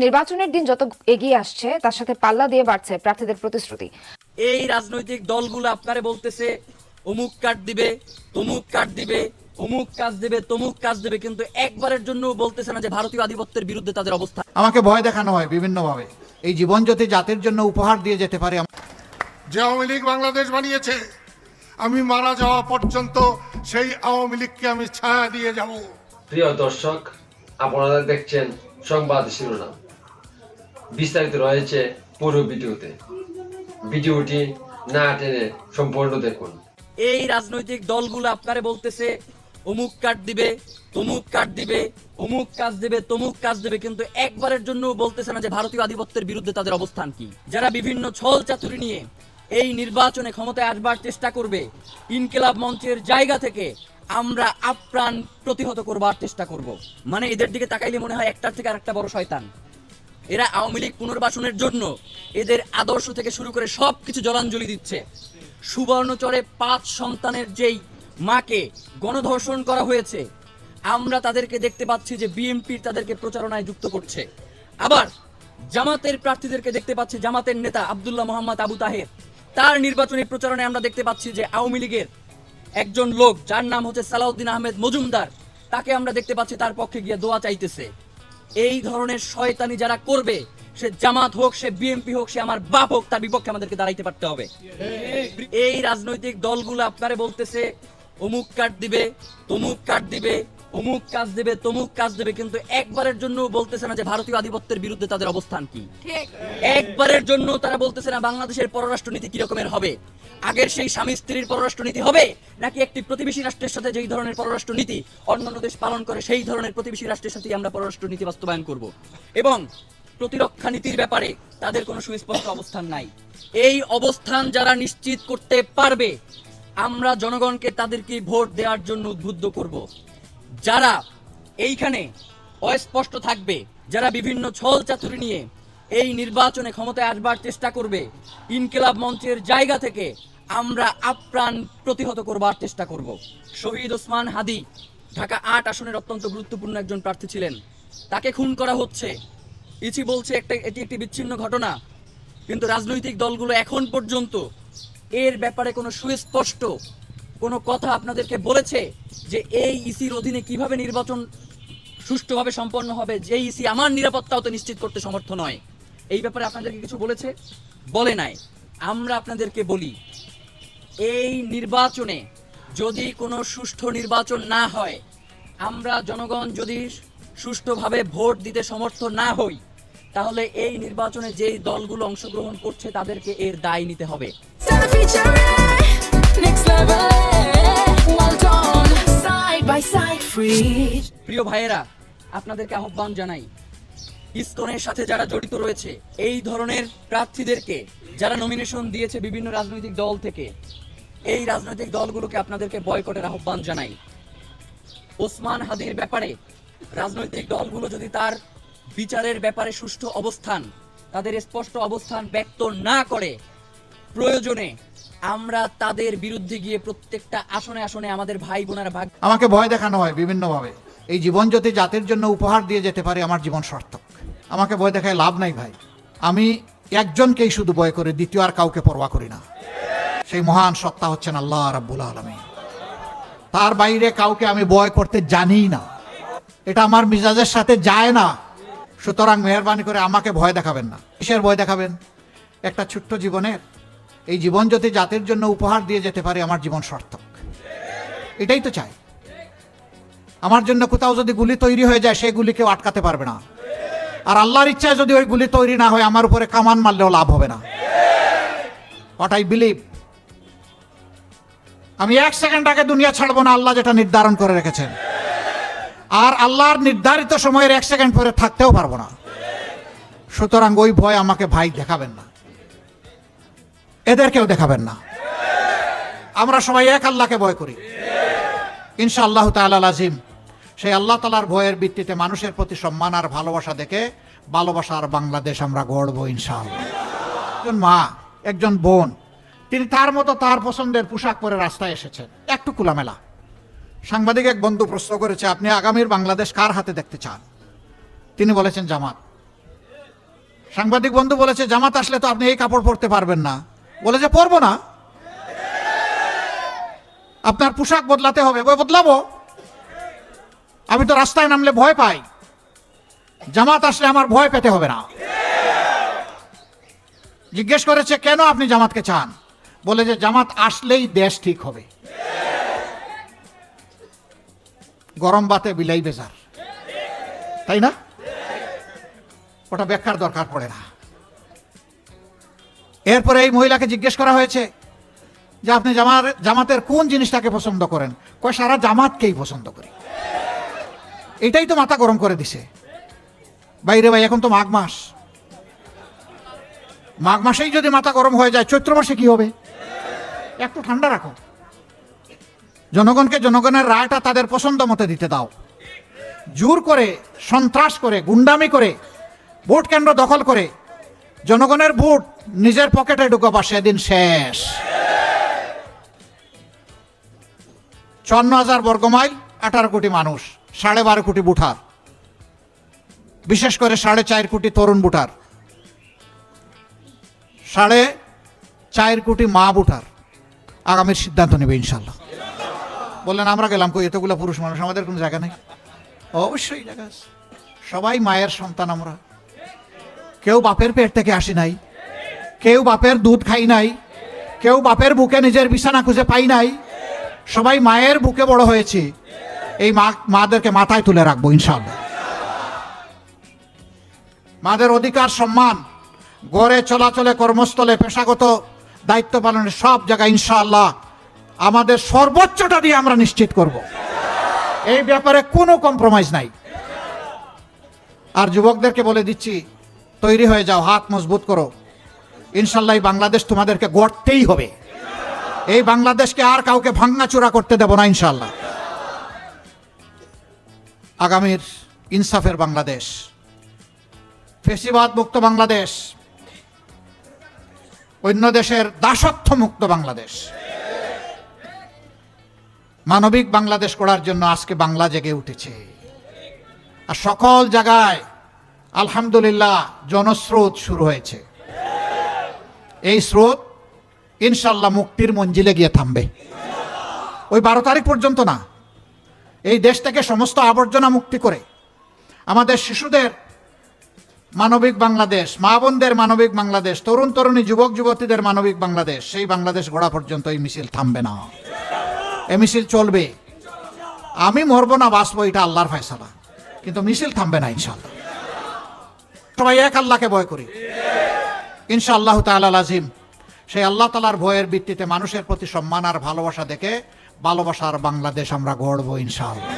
নির্বাচনের দিন যত এগিয়ে আসছে তার সাথে পাল্লা দিয়ে বাড়ছে প্রার্থীদের প্রতিশ্রুতি। এই রাজনৈতিক দলগুলো আপনারে বলতেছে অমুক কার্ড দিবে, তমুক কার্ড দিবে, অমুক কাজ দেবে, তমুক কাজ দেবে, কিন্তু একবারের জন্য বলতেছে না যে ভারতীয় আধিপত্যের বিরুদ্ধে তাদের অবস্থান। আমাকে ভয় দেখানো হয় বিভিন্নভাবে। এই জীবন যদি জাতির জন্য উপহার দিয়ে যেতে পারে। যে আওয়ামী লীগ বাংলাদেশ বানিয়েছে, আমি মারা যাওয়া পর্যন্ত সেই আওয়ামী লীগকে আমি ছায়া দিয়ে যাব। প্রিয় দর্শক, আপনারা দেখছেন সংবাদ শিরোনাম। বিস্তারিত রয়েছে পুরো ভিডিওতে। ভিডিওটি না টেনে সম্পূর্ণ দেখুন। এই রাজনৈতিক দলগুলো আপনারে বলতেছে অমুক কার্ড দিবে, তমুক কার্ড দিবে, অমুক কাজ দেবে, তমুক কাজ দেবে, কিন্তু একবারের জন্য বলতেছে না যে ভারতীয় আধিপত্যের বিরুদ্ধে তাদের অবস্থান কি। যারা বিভিন্ন ছল চাতুরি নিয়ে এই নির্বাচনে ক্ষমতায় আসবার চেষ্টা করবে, ইনকিলাব মঞ্চের জায়গা থেকে আমরা আপ্রাণ প্রতিহত করবার চেষ্টা করব। মানে এদের দিকে তাকাইলে মনে হয় একটার থেকে আরেকটা বড় শয়তান। এরা আওয়ামী লীগ পুনর্বাসনের জন্য এদের আদর্শ থেকে শুরু করে সবকিছু জলাঞ্জলি দিচ্ছে। সুবর্ণচরে 5 সন্তানের যেই মাকে গণধর্ষণ করা হয়েছে, আমরা তাদেরকে দেখতে পাচ্ছি যে বিএনপির তাদেরকে প্রচারণায় যুক্ত করছে। আবার জামাতের প্রার্থীদেরকে দেখতে পাচ্ছি, জামাতের নেতা আব্দুল্লাহ মোহাম্মদ আবু তাহের, তার নির্বাচনী প্রচারণায় আমরা দেখতে পাচ্ছি যে আওয়ামী লীগের একজন লোক যার নাম হচ্ছে সালাউদ্দিন আহমেদ মজুমদার, তাকে আমরা দেখতে পাচ্ছি তার পক্ষে গিয়ে দোয়া চাইতেছে। এই ধরনের শয়তানি যারা করবে, সে জামাত হোক, সে বিএনপি হোক, সে আমার বাপ হোক, তার বিপক্ষে আমাদেরকে দাঁড়াইতে পারতে হবে। এই রাজনৈতিক দলগুলো আপনারে বলতেছে অমুক কার্ড দিবে, তমুক কার্ড দিবে, অমুক কাজ দেবে, তমুক কাজ দেবে, কিন্তু একবারের জন্য বলতেছে না যে ভারতীয় আধিপত্যের বিরুদ্ধে তাদের অবস্থান কি। একবারের জন্য তারা বলতেছে না বাংলাদেশের পররাষ্ট্রনীতি কি রকমের হবে। আগের সেই স্বামী স্ত্রীর পররাষ্ট্রনীতি হবে, নাকি একটি প্রতিবেশী রাষ্ট্রের সাথে যেই ধরনের পররাষ্ট্রনীতি অন্যান্য দেশ পালন করে সেই ধরনের প্রতিবেশী রাষ্ট্রের সাথে আমরা পররাষ্ট্রনীতি বাস্তবায়ন করব। এবং প্রতিরক্ষা নীতির ব্যাপারে তাদের কোনো সুস্পষ্ট অবস্থান নাই। এই অবস্থান যারা নিশ্চিত করতে পারবে, আমরা জনগণকে তাদেরকে ভোট দেওয়ার জন্য উদ্বুদ্ধ করব। যারা এইখানে অস্পষ্ট থাকবে, যারা বিভিন্ন ছল চাতুরি নিয়ে এই নির্বাচনে ক্ষমতায় আসবার চেষ্টা করবে, ইনকিলাব মঞ্চের জায়গা থেকে আমরা আপ্রাণ প্রতিহত করবার চেষ্টা করব। শহীদ ওসমান হাদি ঢাকা 8 আসনের অত্যন্ত গুরুত্বপূর্ণ একজন প্রার্থী ছিলেন, তাকে খুন করা হচ্ছে। ইসি বলছে এটি একটি বিচ্ছিন্ন ঘটনা, কিন্তু রাজনৈতিক দলগুলো এখন পর্যন্ত এর ব্যাপারে কোনো সুস্পষ্ট কোনো কথা আপনাদেরকে বলেছে যে এই ইসির অধীনে কিভাবে নির্বাচন সুষ্ঠুভাবে সম্পন্ন হবে, যে ইসি আমার নিরাপত্তাও তো নিশ্চিত করতে সমর্থ নয়। এই ব্যাপারে আপনাদেরকে কিছু বলেছে? বলে নাই। আমরা আপনাদেরকে বলি, এই নির্বাচনে যদি কোনো সুষ্ঠু নির্বাচন না হয়, আমরা জনগণ যদি সুষ্ঠুভাবে ভোট দিতে সমর্থ না হই, তাহলে এই নির্বাচনে যেই দলগুলো অংশগ্রহণ করছে তাদেরকে এর দায় নিতে হবে। প্রিয় ভাইয়েরা, আপনাদেরকে আহ্বান জানাই, ইসকনের সাথে যারা জড়িত রয়েছে, এই ধরনের প্রার্থীদেরকে যারা নমিনেশন দিয়েছে বিভিন্ন রাজনৈতিক দল থেকে, এই রাজনৈতিক দলগুলোকে আপনাদেরকে বয়কটের আহ্বান জানাই। ওসমান হাদির ব্যাপারে রাজনৈতিক দলগুলো যদি তার বিচারের ব্যাপারে সুষ্ঠু অবস্থান, তাদের স্পষ্ট অবস্থান ব্যক্ত না করে, প্রয়োজনে আমরা তাদের বিরুদ্ধে গিয়ে প্রত্যেকটা আসনে আসনে আমাদের ভাই বোনেরা ভাগ। আমাকে ভয় দেখানো হয় বিভিন্নভাবে। এই জীবন যদি জাতির জন্য উপহার দিয়ে যেতে পারে, আমার জীবন সার্থক। আমাকে ভয় দেখায় লাভ নাই ভাই। আমি একজনকেই শুধু ভয় করি, দ্বিতীয় আর কাউকে পরোয়া করি না। সেই মহান সত্তা হচ্ছেন আল্লাহ রাব্বুল আলামিন। তার বাইরে কাউকে আমি ভয় করতে জানি না, এটা আমার মিজাজের সাথে যায় না। সুতরাং মেহরবানি করে আমাকে ভয় দেখাবেন না। কিসের ভয় দেখাবেন? একটা ছোট্ট জীবনের, এই জীবন যদি জাতির জন্য উপহার দিয়ে যেতে পারে, আমার জীবন সার্থক। এটাই তো চাই। আমার জন্য কোথাও যদি গুলি তৈরি হয়ে যায়, সেই গুলি কেউ আটকাতে পারবে না। আর আল্লাহর ইচ্ছায় যদি ওই গুলি তৈরি না হয়, আমার উপরে কামান মারলেও লাভ হবে না। হোয়াট আই বিলিভ, আমি 1 সেকেন্ড আগে দুনিয়া ছাড়বো না, আল্লাহ যেটা নির্ধারণ করে রেখেছেন। আর আল্লাহর নির্ধারিত সময়ের 1 সেকেন্ড পরে থাকতেও পারবো না। সুতরাং ওই ভয় আমাকে ভাই দেখাবেন না, এদেরকেও দেখাবেন না। আমরা সবাই এক আল্লাহকে ভয় করি। ইনশাআল্লাহ তাআলা আজিম সেই আল্লাহ তাআলার ভয়ের ভিত্তিতে মানুষের প্রতি সম্মান আর ভালোবাসা দেখে ভালোবাসার বাংলাদেশ আমরা গড়ব ইনশাআল্লাহ। একজন মা, একজন বোন, তিনি তার মতো তার পছন্দের পোশাক পরে রাস্তায় এসেছেন, একটু খোলামেলা। সাংবাদিক এক বন্ধু প্রশ্ন করেছে, আপনি আগামীর বাংলাদেশ কার হাতে দেখতে চান? তিনি বলেছেন জামাত। সাংবাদিক বন্ধু বলেছে জামাত আসলে তো আপনি এই কাপড় পরতে পারবেন না, বলে যে পরবো না, আপনার পোশাক বদলাতে হবে। বদলাবো, আমি তো রাস্তায় নামলে ভয় পাই, জামাত আসলে আমার ভয় পেতে হবে না। জিজ্ঞেস করেছে কেন আপনি জামাতকে চান, বলে যে জামাত আসলেই দেশ ঠিক হবে। গরম বাতে বিলাই বেজার, তাই না? ওটা ব্যাখ্যার দরকার পড়ে না। এরপরে এই মহিলাকে জিজ্ঞেস করা হয়েছে যে আপনি জামাতের কোন জিনিসটাকে পছন্দ করেন, কয় সারা জামাতকেই পছন্দ করি। এটাই তো মাথা গরম করে দিছে। বাইরে ভাই এখন তো মাঘ মাস, মাঘ মাসেই যদি মাথা গরম হয়ে যায়, চৈত্র মাসে কি হবে? একটু ঠান্ডা রাখো, জনগণকে জনগণের রায়টা তাদের পছন্দ মতো দিতে দাও। জোর করে, সন্ত্রাস করে, গুন্ডামি করে, ভোট কেন্দ্র দখল করে জনগণের ভোট নিজের পকেটে ঢুকাবা, সেদিন শেষ। 54,000 বর্গমাইল, 18 কোটি মানুষ, 12.5 কোটি ভোটার, বিশেষ করে 4.5 কোটি তরুণ ভোটার, 4.5 কোটি মা ভোটার আগামীর সিদ্ধান্ত নেবে ইনশাল্লাহ। বললেন আমরা গেলাম কই, এতগুলো পুরুষ মানুষ, আমাদের কোনো জায়গা নেই? অবশ্যই জায়গা আছে, সবাই মায়ের সন্তান আমরা। কেউ বাপের পেট থেকে আসি নাই, কেউ বাপের দুধ খাই নাই, কেউ বাপের বুকে নিজের বিছানা খুঁজে পাই নাই, সবাই মায়ের বুকে বড় হয়েছি। এই মাদেরকে মাথায় তুলে রাখবো ইনশাআল্লাহ। মাদের অধিকার, সম্মান, গড়ে চলাচলে, কর্মস্থলে, পেশাগত দায়িত্ব পালনের সব জায়গায় ইনশাআল্লাহ আমাদের সর্বোচ্চটা দিয়ে আমরা নিশ্চিত করব। এই ব্যাপারে কোনো কম্প্রোমাইজ নাই। আর যুবকদেরকে বলে দিচ্ছি, তৈরি হয়ে যাও, হাত মজবুত করো। ইনশাল্লাহ এই বাংলাদেশ তোমাদেরকে গড়তেই হবে। এই বাংলাদেশকে আর কাউকে ভাঙাচোরা করতে দেব না ইনশাল্লাহ। আগামীর ইনসাফের বাংলাদেশ, ফেসিবাদ মুক্ত বাংলাদেশ, অন্য দেশের দাসত্ব মুক্ত বাংলাদেশ, মানবিক বাংলাদেশ করার জন্য আজকে বাংলা জেগে উঠেছে। আর সকল জায়গায় আলহামদুলিল্লাহ জনস্রোত শুরু হয়েছে। এই স্রোত ইনশাল্লাহ মুক্তির মঞ্জিলে গিয়ে থামবে। ওই 12 তারিখ পর্যন্ত না, এই দেশ থেকে সমস্ত আবর্জনা মুক্তি করে আমাদের শিশুদের মানবিক বাংলাদেশ, মা বোনদের মানবিক বাংলাদেশ, তরুণ তরুণী যুবক যুবতীদের মানবিক বাংলাদেশ, সেই বাংলাদেশ গড়া পর্যন্ত এই মিছিল থামবে না। এই মিছিল চলবে। আমি মরবো না বাঁচবো, এটা আল্লাহর ফয়সালা, কিন্তু মিছিল থামবে না ইনশাল্লাহ। সবাই এক আল্লাহকে ভয় করি ইনশাআল্লাহ তাআলা আজিম। সেই আল্লাহ তাআলার ভয়ের ভিত্তিতে মানুষের প্রতি সম্মান আর ভালোবাসা দেখে ভালোবাসার বাংলাদেশ আমরা গড়বো ইনশাআল্লাহ।